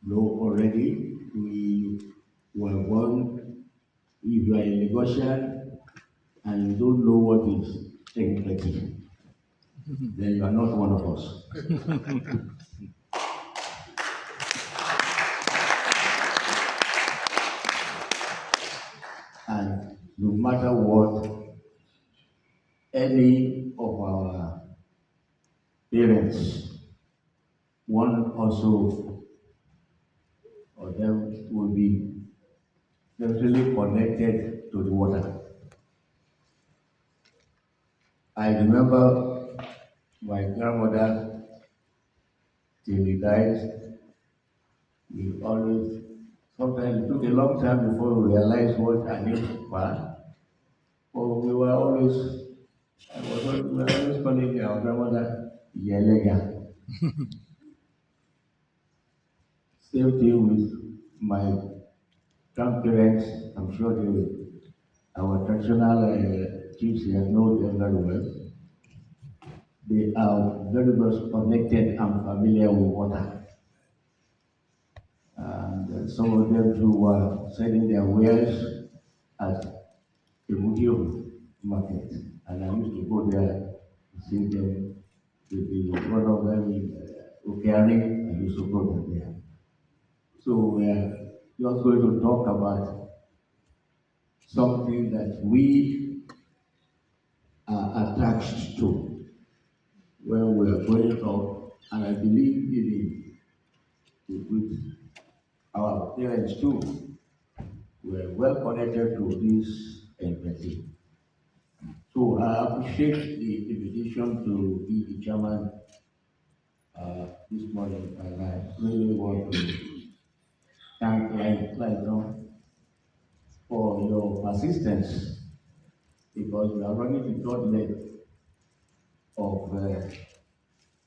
know already, we were born, if you are a Lagosian and you don't know what is Ehingbeti, then you are not one of us. And no matter what any of our parents want also, or them will be definitely connected to the water. I remember my grandmother, till he died, we always, sometimes it took a long time before we realized what her name was, but we were always, we were always calling our grandmother Yelega. Same thing with my grandparents, I'm sure our traditional chiefs here know them very well. They are very much connected and familiar with water. And some of them too were selling their wares at a Mudio market. And I used to go there to see them. One of them in Okeani, I used to go there. So we are just going to talk about something that we are attached to when we are growing up, and I believe even with our parents too, were well connected to this empathy. So I appreciate the invitation to be the chairman this morning, and I really want to thank Clayton for your persistence, because we are running the third leg of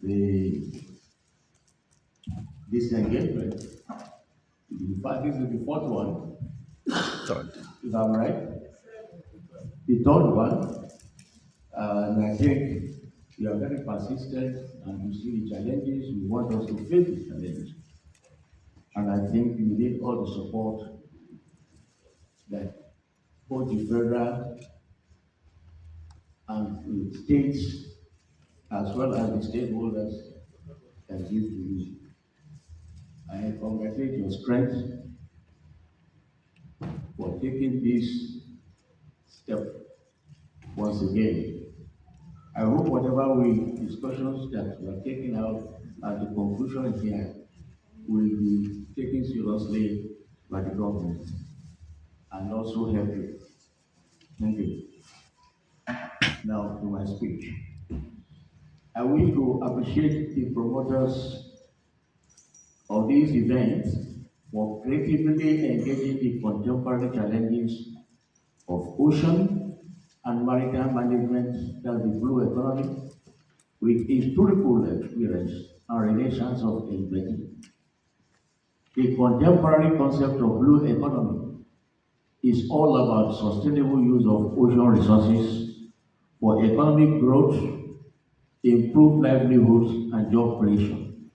the this engagement. In fact, this is the fourth one. Third. If I'm right. The third one, and I think you are very persistent and you see the challenges, you want us to face the challenges. And I think you need all the support that both the federal and the states, as well as the stakeholders, can give to you. I congratulate your strength for taking this step once again. I hope whatever discussions that we are taking out at the conclusion here will be taken seriously by the government and also help you. Thank you. Now to my speech. I wish to appreciate the promoters of these events for creatively engaging the contemporary challenges of ocean and maritime management, that the blue economy, with historical experience and relations of Ehingbeti. The contemporary concept of blue economy is all about sustainable use of ocean resources for economic growth, improved livelihoods, and job creation,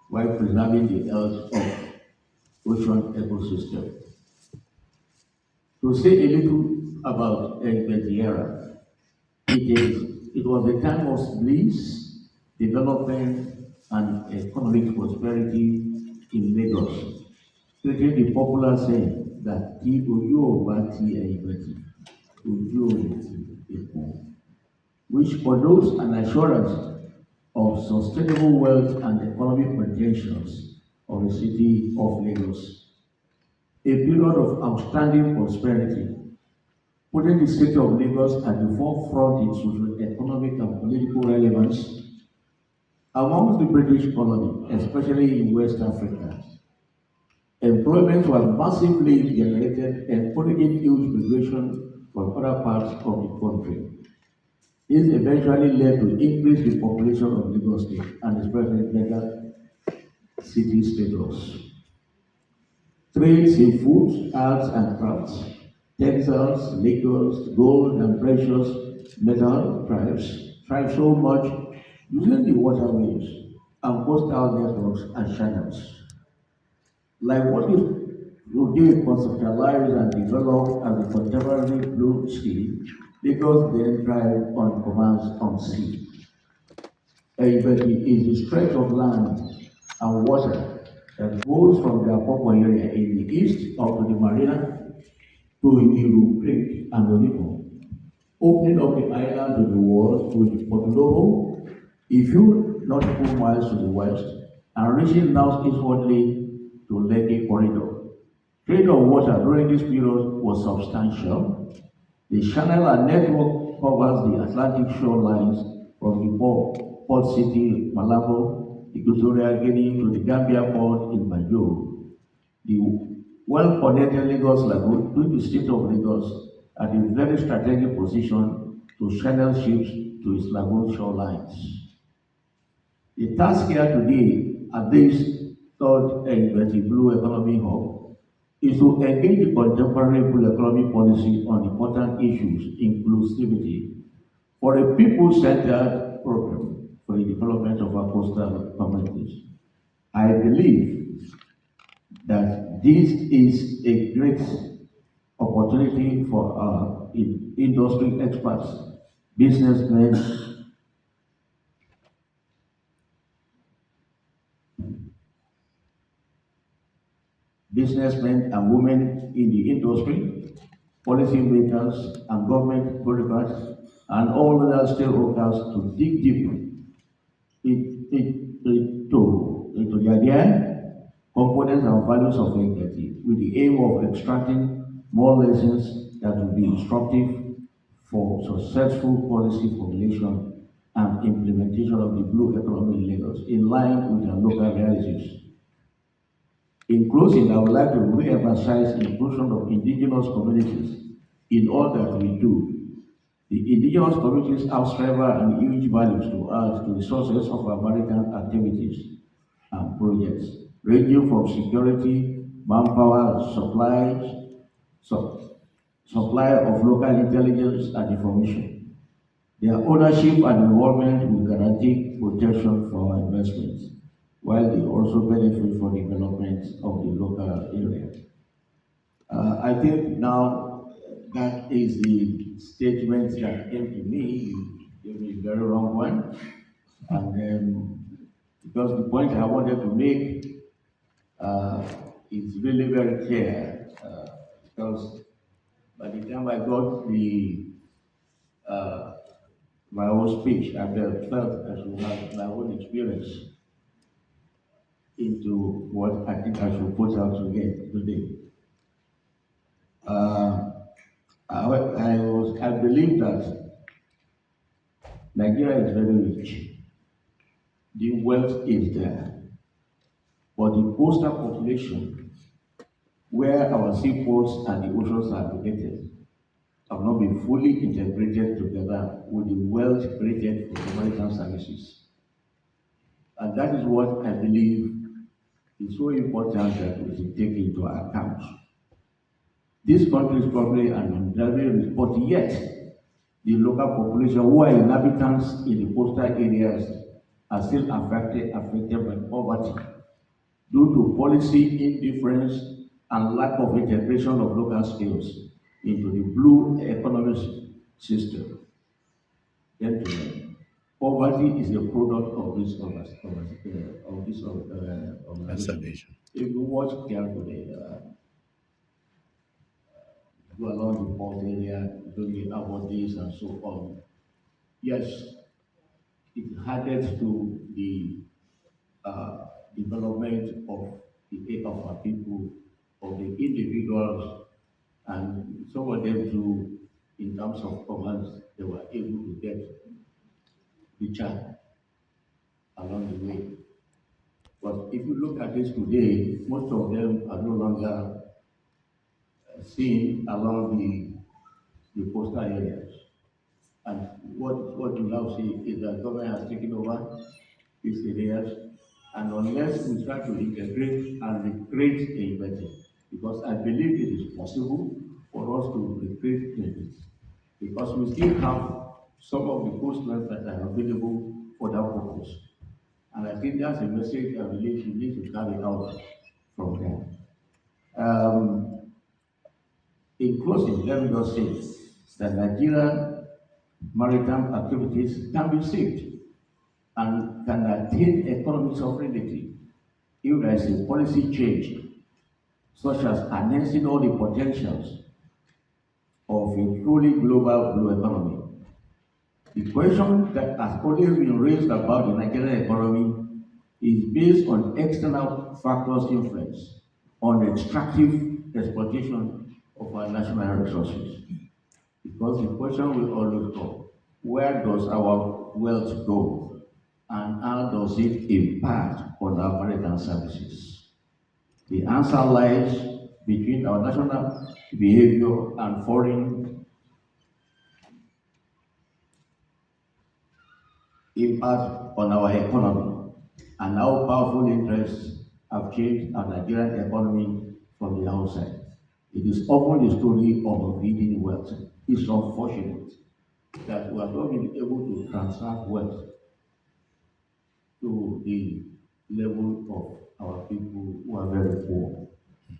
while preserving the health of ocean ecosystem. To say a little about Ehingbeti era, it was a time of bliss, development, and economic prosperity in Lagos, creating the popular saying that Ti Oyo Ba Ti Ehingbeti, Ojo Eko, which connotes an assurance of sustainable wealth and economic projections of the city of Lagos. A period of outstanding prosperity, putting the city of Lagos at the forefront in socio-economic and political relevance amongst the British colony, especially in West Africa. Employment was massively generated, encouraging huge migration from other parts of the country. This eventually led to increase the population of Lagos State and its present mega city status. Trades in food, arts and crafts, textiles, liquors, gold and precious metal thrive so much using the waterways and coastal networks and channels. like what is today conceptualized and developed as a contemporary blue sea, Lagos then thrive on commands on sea. Ehingbeti is a stretch of land and water that goes from the Apopon area in the east up to the marina to Iru Creek and Onipo, opening up the island to the world with Portolobo a few nautical miles to the west and reaching now eastwardly to Lekki Corridor. Trade of water during this period was substantial. The channel and network covers the Atlantic shorelines from the port city Malabo, Equatorial Guinea to the Gambia port in Banjul. The well-connected Lagos Lagoon to the state of Lagos at a very strategic position to channel ships to its lagoon shorelines. The task here today at this third Ehingbeti Blue Economy Hub is to engage the contemporary blue economy policy on important issues, inclusivity, for a people-centered program for the development of our coastal communities. I believe that this is a great opportunity for our industry experts, businessmen, businessmen and women in the industry, policymakers and government bureaucrats, and all other stakeholders to dig deep into the idea, components, and values of equity with the aim of extracting more lessons that will be instructive for successful policy formulation and implementation of the blue economy in Lagos in line with our local realities. In closing, I would like to re-emphasize the inclusion of indigenous communities in all that we do. The indigenous communities have several and huge values to add to the sources of our maritime activities and projects, ranging from security, manpower, supply of local intelligence and information. Their ownership and involvement will guarantee protection for our investments, while they also benefit from development of the local area. I think now that is the statement that came to me. You gave me a very wrong one. And because the point I wanted to make is really very clear. Because by the time I got uh, my own speech, I felt I should have my own experience into what I think I should put out again today. Uh, I believe that Nigeria is very rich. The wealth is there, but the coastal population, where our seaports and the oceans are located, have not been fully integrated together with the wealth created for maritime services. And that is what I believe is so important that we should take into account. This country is probably an undeveloped, but yet the local population who are inhabitants in the coastal areas are still affected by poverty due to policy indifference and lack of integration of local skills into the blue economic system. Gentlemen, poverty is a product of this organization. Conservation. If you watch carefully, go along the port area, doing the abordages and so on. Yes, it added to the development of our people, of the individuals, and some of them too, in terms of commerce, they were able to get richer along the way. But if you look at this today, most of them are no longer seen along the coastal areas. And what you now see is that government has taken over these areas, and unless we try to integrate and recreate Ehingbeti, because I believe it is possible for us to recreate it, because we still have some of the coastlines that are available for that purpose. And I think that's a message I believe we need to carry out from there. In closing, let me just say that Nigeria maritime activities can be saved and can attain economic sovereignty if there is a policy change, such as harnessing all the potentials of a truly global blue economy. The question that has always been raised about the Nigerian economy is based on external factors' influence on extractive exploitation of our national resources. Because the question will always come, where does our wealth go and how does it impact on our maritime services? The answer lies between our national behavior and foreign impact on our economy and how powerful interests have changed our Nigerian economy from the outside. It is often the story of hidden wealth. It's unfortunate that we have not been able to transfer wealth to the level of our people who are very poor.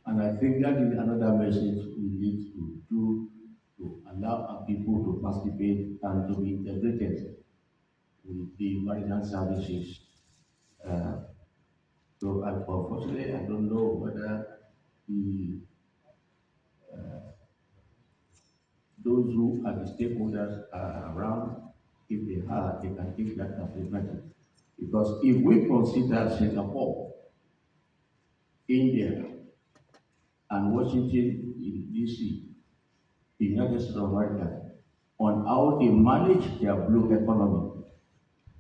And I think that is another message we need to do to allow our people to participate and to be integrated with the maritime services. Uh, so unfortunately, I don't know whether the those who are the stakeholders are around. If they are, they can take that as a matter. Because if we consider Singapore, India, and Washington in DC, the United States of America, on how they manage their blue economy,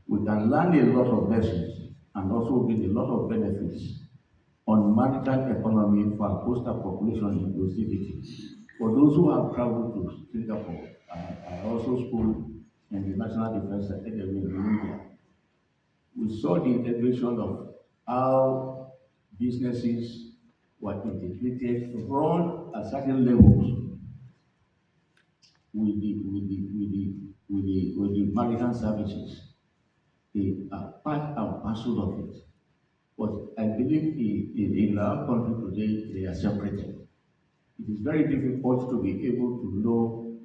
we can learn a lot of lessons and also gain a lot of benefits on maritime economy for our coastal population inclusivity. For those who have traveled to Singapore, I also schooled in the National Defense Academy in India. We saw the integration of how businesses were integrated, run at certain levels with the maritime services. They are part and parcel of it. But I believe in our country today, they are separated. It is very difficult to be able to know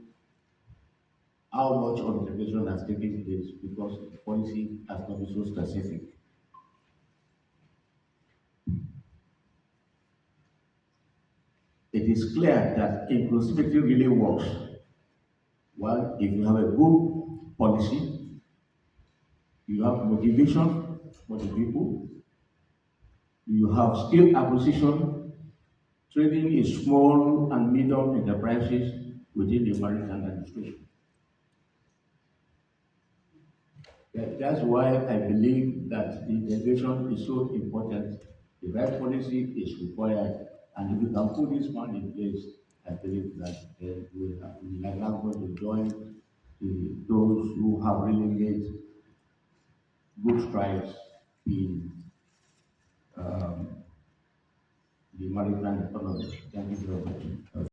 how much of integration has taken place because the policy has not been so specific. It is clear that inclusivity really works. Well, if you have a good policy, you have motivation for the people, you have skill acquisition, training in small and medium enterprises within the maritime administration. That's why I believe that the integration is so important. The right policy is required, and if we can put this one in place, I believe that we are now going to join those who have really made good strides in um, the maritime economy. Thank you very much.